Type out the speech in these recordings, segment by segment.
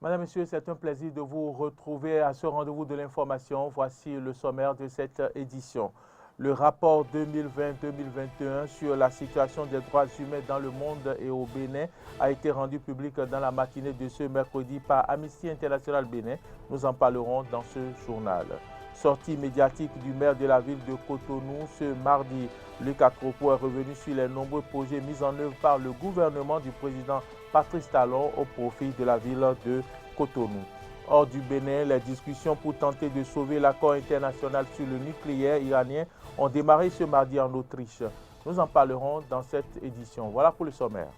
Madame, Messieurs, c'est un plaisir de vous retrouver à ce rendez-vous de l'information. Voici le sommaire de cette édition. Le rapport 2020-2021 sur la situation des droits humains dans le monde et au Bénin a été rendu public dans la matinée de ce mercredi par Amnesty International Bénin. Nous en parlerons dans ce journal. Sortie médiatique du maire de la ville de Cotonou ce mardi. Luc Akropo est revenu sur les nombreux projets mis en œuvre par le gouvernement du président Patrice Talon au profit de la ville de Cotonou. Hors du Bénin, les discussions pour tenter de sauver l'accord international sur le nucléaire iranien ont démarré ce mardi en Autriche. Nous en parlerons dans cette édition. Voilà pour le sommaire.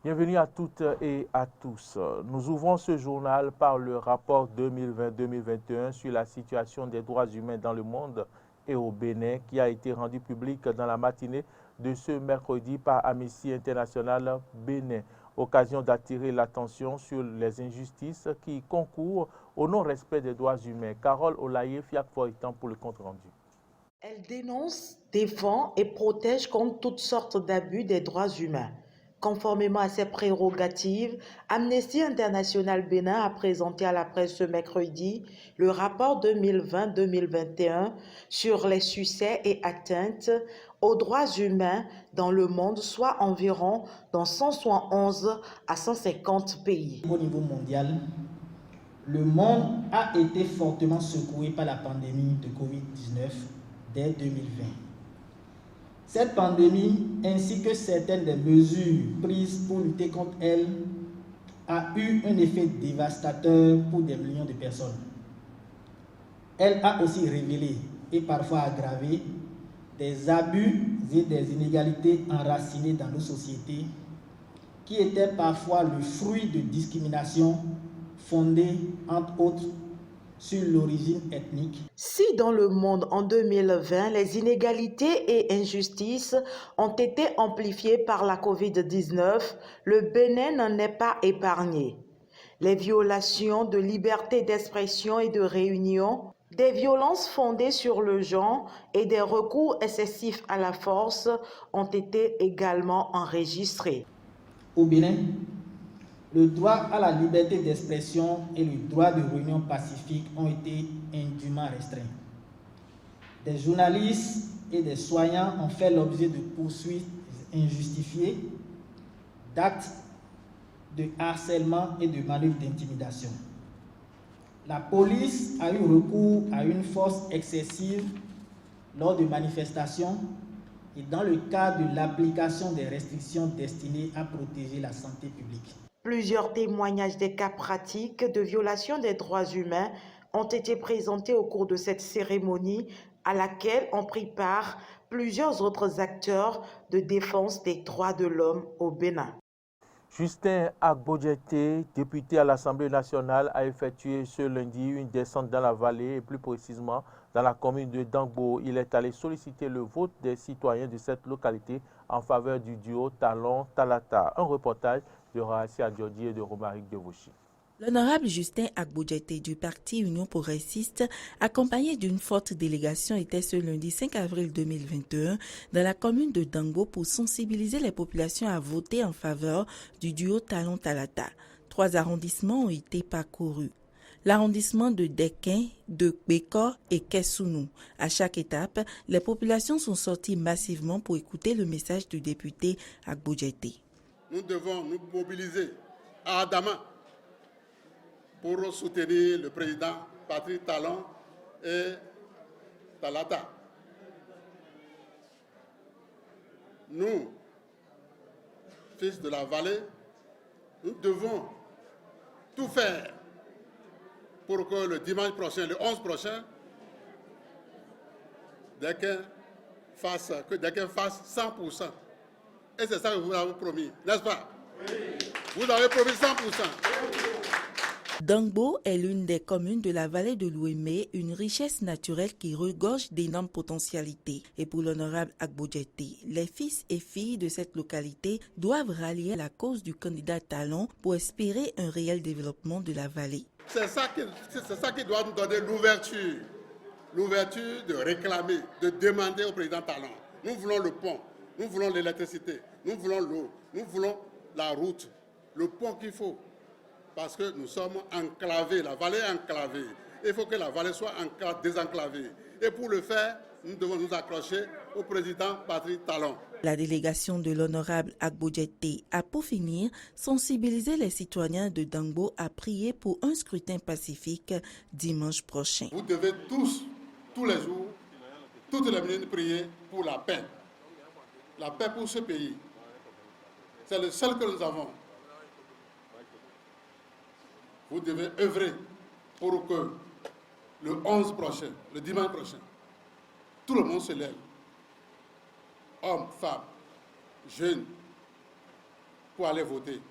Bienvenue à toutes et à tous. Nous ouvrons ce journal par le rapport 2020-2021 sur la situation des droits humains dans le monde et au Bénin qui a été rendu public dans la matinée de ce mercredi par Amnesty International Bénin. Occasion d'attirer l'attention sur les injustices qui concourent au non-respect des droits humains. Carole Olaye, Fiac Foitan pour le compte rendu. Elle dénonce, défend et protège contre toutes sortes d'abus des droits humains. Conformément à ses prérogatives, Amnesty International Bénin a présenté à la presse ce mercredi le rapport 2020-2021 sur les succès et atteintes aux droits humains dans le monde, soit environ dans 171 à 150 pays. Au niveau mondial, le monde a été fortement secoué par la pandémie de Covid-19 dès 2020. Cette pandémie, ainsi que certaines des mesures prises pour lutter contre elle, a eu un effet dévastateur pour des millions de personnes. Elle a aussi révélé et parfois aggravé des abus et des inégalités enracinées dans nos sociétés qui étaient parfois le fruit de discriminations fondées, entre autres, sur l'origine ethnique. Si dans le monde en 2020, les inégalités et injustices ont été amplifiées par la COVID-19, le Bénin n'en est pas épargné. Les violations de liberté d'expression et de réunion, des violences fondées sur le genre et des recours excessifs à la force ont été également enregistrés. Au Bénin, le droit à la liberté d'expression et le droit de réunion pacifique ont été indûment restreints. Des journalistes et des soignants ont fait l'objet de poursuites injustifiées, d'actes de harcèlement et de manœuvres d'intimidation. La police a eu recours à une force excessive lors de manifestations et dans le cadre de l'application des restrictions destinées à protéger la santé publique. Plusieurs témoignages des cas pratiques de violation des droits humains ont été présentés au cours de cette cérémonie à laquelle ont pris part plusieurs autres acteurs de défense des droits de l'homme au Bénin. Justin Agbodjete, député à l'Assemblée nationale, a effectué ce lundi une descente dans la vallée et plus précisément dans la commune de Dangbo. Il est allé solliciter le vote des citoyens de cette localité en faveur du duo Talon-Talata. Un reportage de Rahaci Adjodi et de Romaric Devouchi. L'honorable Justin Agbodjete du parti Union progressiste, accompagné d'une forte délégation, était ce lundi 5 avril 2021 dans la commune de Dangbo pour sensibiliser les populations à voter en faveur du duo Talon-Talata. 3 arrondissements ont été parcourus. L'arrondissement de Dequin, de Bécor et Kessounou. À chaque étape, les populations sont sorties massivement pour écouter le message du député Agbodjete. Nous devons nous mobiliser ardemment pour soutenir le président Patrice Talon et Talata. Nous, fils de la vallée, nous devons tout faire pour que le dimanche prochain, le 11 prochain, Dequin fasse 100%. Et c'est ça que vous avez promis, n'est-ce pas? Oui. Vous avez promis 100%. Dangbo est l'une des communes de la vallée de l'Ouémé, une richesse naturelle qui regorge d'énormes potentialités. Et pour l'honorable Agbodjete, les fils et filles de cette localité doivent rallier la cause du candidat Talon pour espérer un réel développement de la vallée. C'est ça qui doit nous donner l'ouverture de réclamer, de demander au président Talon. Nous voulons le pont. nous voulons l'électricité, nous voulons l'eau, nous voulons la route, le pont qu'il faut. Parce que nous sommes enclavés, la vallée est enclavée. Il faut que la vallée soit désenclavée. Et pour le faire, nous devons nous accrocher au président Patrice Talon. La délégation de l'honorable Agbo Djetté a pour finir sensibilisé les citoyens de Dangbo à prier pour un scrutin pacifique dimanche prochain. Vous devez tous les jours, toutes les minutes prier pour la paix. La paix pour ce pays. C'est le seul que nous avons. Vous devez œuvrer pour que le 11 prochain, le dimanche prochain, tout le monde se lève. Hommes, femmes, jeunes, pour aller voter.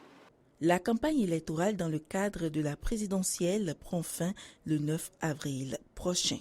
La campagne électorale dans le cadre de la présidentielle prend fin le 9 avril prochain.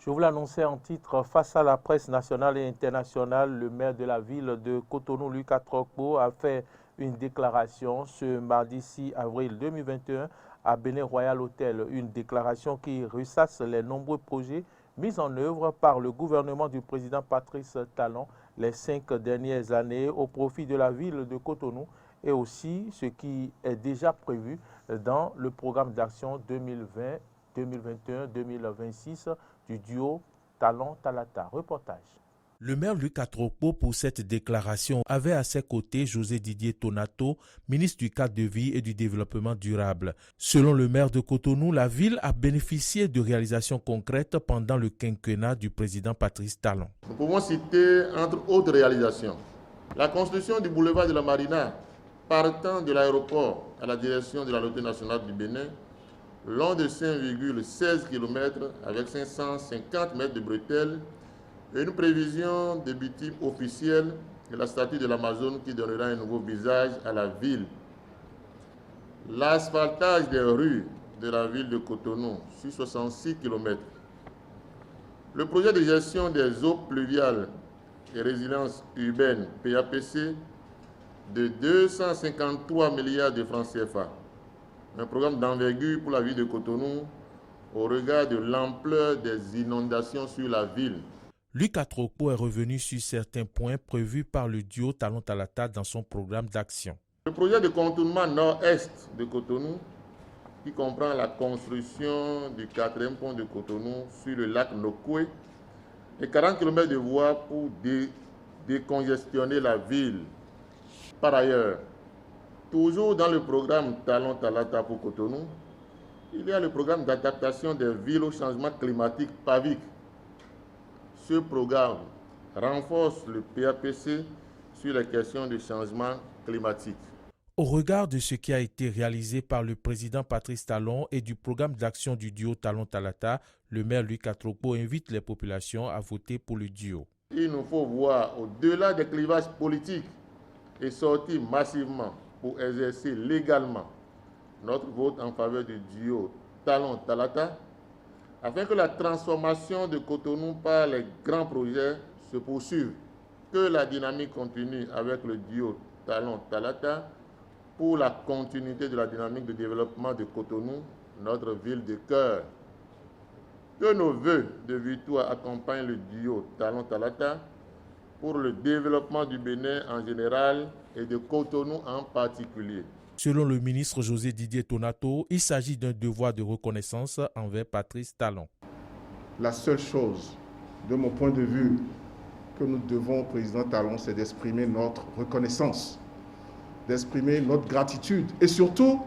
Je vous l'annonçais en titre, face à la presse nationale et internationale, le maire de la ville de Cotonou, Lucas Trokpo, a fait une déclaration ce mardi 6 avril 2021 à Bénin Royal Hotel. Une déclaration qui ressasse les nombreux projets mis en œuvre par le gouvernement du président Patrice Talon les 5 dernières années au profit de la ville de Cotonou et aussi ce qui est déjà prévu dans le programme d'action 2020, 2021, 2026 du duo Talon-Talata. Reportage. Le maire Lucas Trokpo, pour cette déclaration, avait à ses côtés José Didier Tonato, ministre du cadre de vie et du développement durable. Selon le maire de Cotonou, la ville a bénéficié de réalisations concrètes pendant le quinquennat du président Patrice Talon. Nous pouvons citer, entre autres réalisations, la construction du boulevard de la Marina, partant de l'aéroport à la direction de la Loterie nationale du Bénin, long de 5,16 km avec 550 mètres de bretelles, et une prévision de bitume officielle de la statue de l'Amazone qui donnera un nouveau visage à la ville. L'asphaltage des rues de la ville de Cotonou sur 66 km. Le projet de gestion des eaux pluviales et résilience urbaine, PAPC, de 253 milliards de francs CFA. Un programme d'envergure pour la ville de Cotonou au regard de l'ampleur des inondations sur la ville. Lucas Trokpo est revenu sur certains points prévus par le duo Talon-Talata dans son programme d'action. Le projet de contournement nord-est de Cotonou, qui comprend la construction du 4e pont de Cotonou sur le lac Nokoué et 40 km de voies pour décongestionner la ville. Par ailleurs, toujours dans le programme Talon-Talata pour Cotonou, il y a le programme d'adaptation des villes au changement climatique PAVIC. Ce programme renforce le PAPC sur les questions de changement climatique. Au regard de ce qui a été réalisé par le président Patrice Talon et du programme d'action du duo Talon-Talata, le maire Lucas Trokpo invite les populations à voter pour le duo. Il nous faut voir au-delà des clivages politiques et sortir massivement pour exercer légalement notre vote en faveur du duo Talon-Talata, afin que la transformation de Cotonou par les grands projets se poursuive, que la dynamique continue avec le duo Talon-Talata pour la continuité de la dynamique de développement de Cotonou, notre ville de cœur. Que nos vœux de victoire accompagnent le duo Talon-Talata pour le développement du Bénin en général et de Cotonou en particulier. Selon le ministre José Didier Tonato, il s'agit d'un devoir de reconnaissance envers Patrice Talon. La seule chose, de mon point de vue, que nous devons au président Talon, c'est d'exprimer notre reconnaissance, d'exprimer notre gratitude et surtout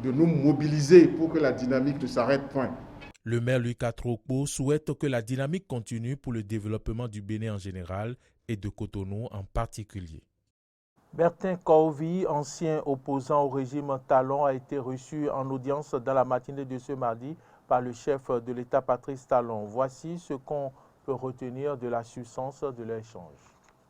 de nous mobiliser pour que la dynamique ne s'arrête point. Le maire Lucas Trokpo souhaite que la dynamique continue pour le développement du Bénin en général et de Cotonou en particulier. Bertin Corvi, ancien opposant au régime Talon, a été reçu en audience dans la matinée de ce mardi par le chef de l'État Patrice Talon. Voici ce qu'on peut retenir de la substance de l'échange.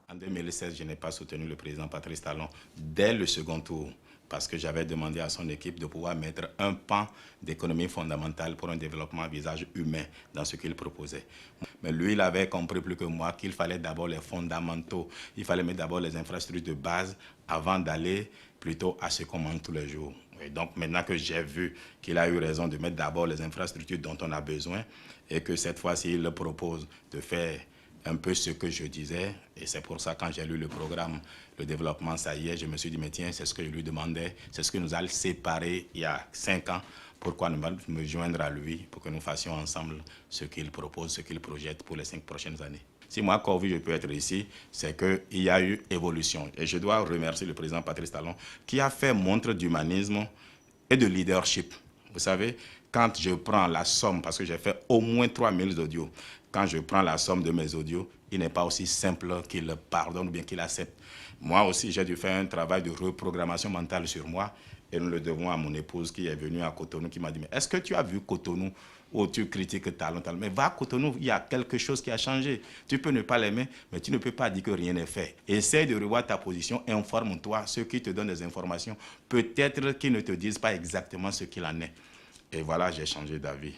En 2016, je n'ai pas soutenu le président Patrice Talon dès le second tour parce que j'avais demandé à son équipe de pouvoir mettre un pan d'économie fondamentale pour un développement à visage humain dans ce qu'il proposait. Mais lui, il avait compris plus que moi qu'il fallait d'abord les fondamentaux, il fallait mettre d'abord les infrastructures de base avant d'aller plutôt à ce qu'on mange tous les jours. Et donc maintenant que j'ai vu qu'il a eu raison de mettre d'abord les infrastructures dont on a besoin et que cette fois-ci, il propose de faire un peu ce que je disais. Et c'est pour ça, quand j'ai lu le programme, le développement, ça y est, je me suis dit, mais tiens, c'est ce que je lui demandais, c'est ce que nous a séparés il y a 5 ans. Pourquoi ne pas me joindre à lui pour que nous fassions ensemble ce qu'il propose, ce qu'il projette pour les 5 prochaines années. Si moi, Corvi, je peux être ici, c'est qu'il y a eu évolution. Et je dois remercier le président Patrice Talon qui a fait montre d'humanisme et de leadership. Vous savez, quand je prends la somme, parce que j'ai fait au moins 3000 audios, quand je prends la somme de mes audios, il n'est pas aussi simple qu'il pardonne ou bien qu'il accepte. Moi aussi, j'ai dû faire un travail de reprogrammation mentale sur moi et nous le devons à mon épouse qui est venue à Cotonou, qui m'a dit, mais est-ce que tu as vu Cotonou où tu critiques Talon? Mais va à Cotonou, il y a quelque chose qui a changé. Tu peux ne pas l'aimer, mais tu ne peux pas dire que rien n'est fait. Essaye de revoir ta position, informe-toi. Ceux qui te donnent des informations, peut-être qu'ils ne te disent pas exactement ce qu'il en est. Et voilà, j'ai changé d'avis.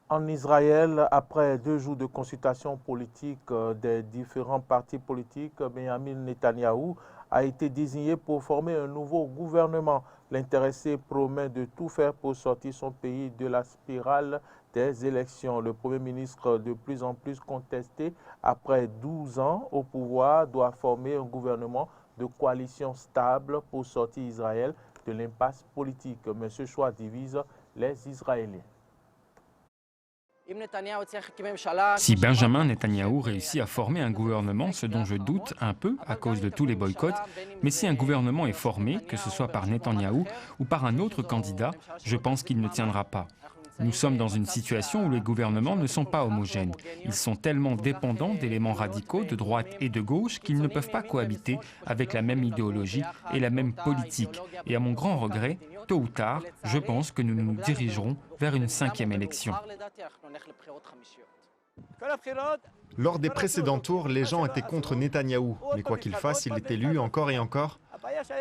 En Israël, après 2 jours de consultation politique des différents partis politiques, Benjamin Netanyahou a été désigné pour former un nouveau gouvernement. L'intéressé promet de tout faire pour sortir son pays de la spirale des élections. Le Premier ministre, de plus en plus contesté après 12 ans au pouvoir, doit former un gouvernement de coalition stable pour sortir Israël de l'impasse politique. Mais ce choix divise les Israéliens. Si Benjamin Netanyahou réussit à former un gouvernement, ce dont je doute un peu à cause de tous les boycotts, mais si un gouvernement est formé, que ce soit par Netanyahou ou par un autre candidat, je pense qu'il ne tiendra pas. Nous sommes dans une situation où les gouvernements ne sont pas homogènes. Ils sont tellement dépendants d'éléments radicaux de droite et de gauche qu'ils ne peuvent pas cohabiter avec la même idéologie et la même politique. Et à mon grand regret, tôt ou tard, je pense que nous nous dirigerons vers une 5e élection. Lors des précédents tours, les gens étaient contre Netanyahou. Mais quoi qu'il fasse, il est élu encore et encore.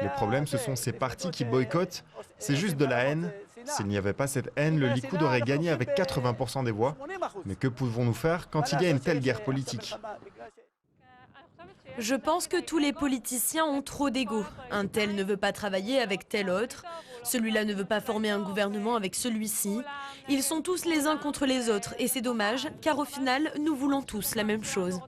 Les problèmes, ce sont ces partis qui boycottent. C'est juste de la haine. S'il n'y avait pas cette haine, le Likoud aurait gagné avec 80% des voix. Mais que pouvons-nous faire quand il y a une telle guerre politique ? Je pense que tous les politiciens ont trop d'ego. Un tel ne veut pas travailler avec tel autre. Celui-là ne veut pas former un gouvernement avec celui-ci. Ils sont tous les uns contre les autres et c'est dommage car au final, nous voulons tous la même chose.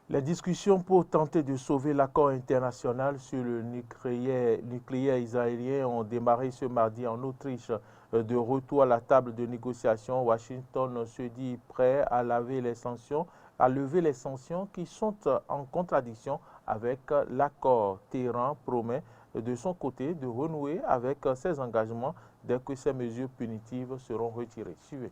Les discussions pour tenter de sauver l'accord international sur le nucléaire israélien ont démarré ce mardi en Autriche. De retour à la table de négociation, Washington se dit prêt à lever les sanctions qui sont en contradiction avec l'accord. Téhéran promet de son côté de renouer avec ses engagements dès que ces mesures punitives seront retirées. Suivez.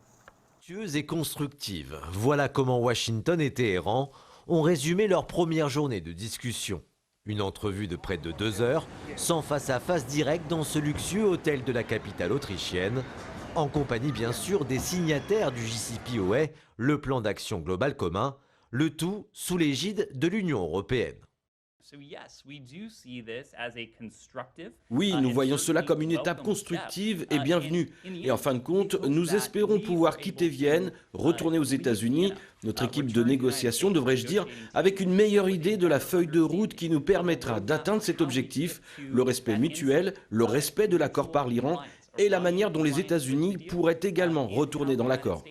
Et constructive. Voilà comment Washington et Téhéran ont résumé leur première journée de discussion. Une entrevue de près de 2 heures, sans face-à-face direct dans ce luxueux hôtel de la capitale autrichienne, en compagnie bien sûr des signataires du JCPOA, le plan d'action global commun, le tout sous l'égide de l'Union européenne. Oui, nous voyons cela comme une étape constructive et bienvenue. Et en fin de compte, nous espérons pouvoir quitter Vienne, retourner aux États-Unis, notre équipe de négociation, devrais-je dire, avec une meilleure idée de la feuille de route qui nous permettra d'atteindre cet objectif, le respect mutuel, le respect de l'accord par l'Iran et la manière dont les États-Unis pourraient également retourner dans l'accord.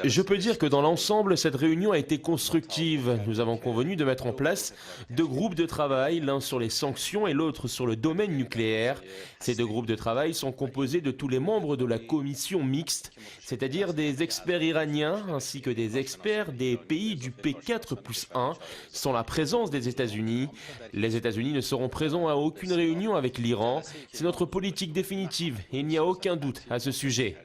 Je peux dire que dans l'ensemble, cette réunion a été constructive. Nous avons convenu de mettre en place 2 groupes de travail, l'un sur les sanctions et l'autre sur le domaine nucléaire. Ces 2 groupes de travail sont composés de tous les membres de la commission mixte, c'est-à-dire des experts iraniens ainsi que des experts des pays du P4+1, sans la présence des États-Unis. Les États-Unis ne seront présents à aucune réunion avec l'Iran. C'est notre politique définitive et il n'y a aucun doute à ce sujet.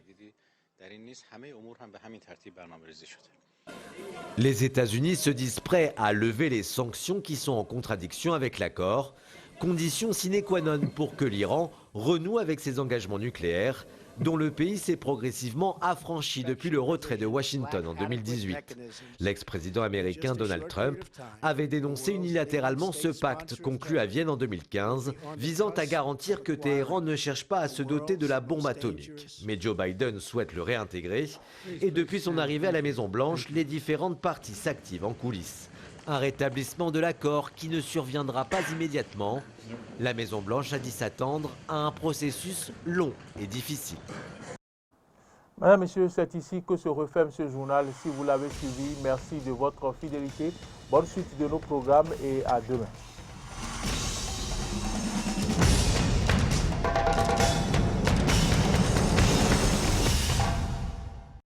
Les États-Unis se disent prêts à lever les sanctions qui sont en contradiction avec l'accord, condition sine qua non pour que l'Iran renoue avec ses engagements nucléaires, dont le pays s'est progressivement affranchi depuis le retrait de Washington en 2018. L'ex-président américain Donald Trump avait dénoncé unilatéralement ce pacte conclu à Vienne en 2015, visant à garantir que Téhéran ne cherche pas à se doter de la bombe atomique. Mais Joe Biden souhaite le réintégrer et depuis son arrivée à la Maison-Blanche, les différentes parties s'activent en coulisses. Un rétablissement de l'accord qui ne surviendra pas immédiatement. La Maison-Blanche a dit s'attendre à un processus long et difficile. Madame, Messieurs, c'est ici que se referme ce journal. Si vous l'avez suivi, merci de votre fidélité. Bonne suite de nos programmes et à demain.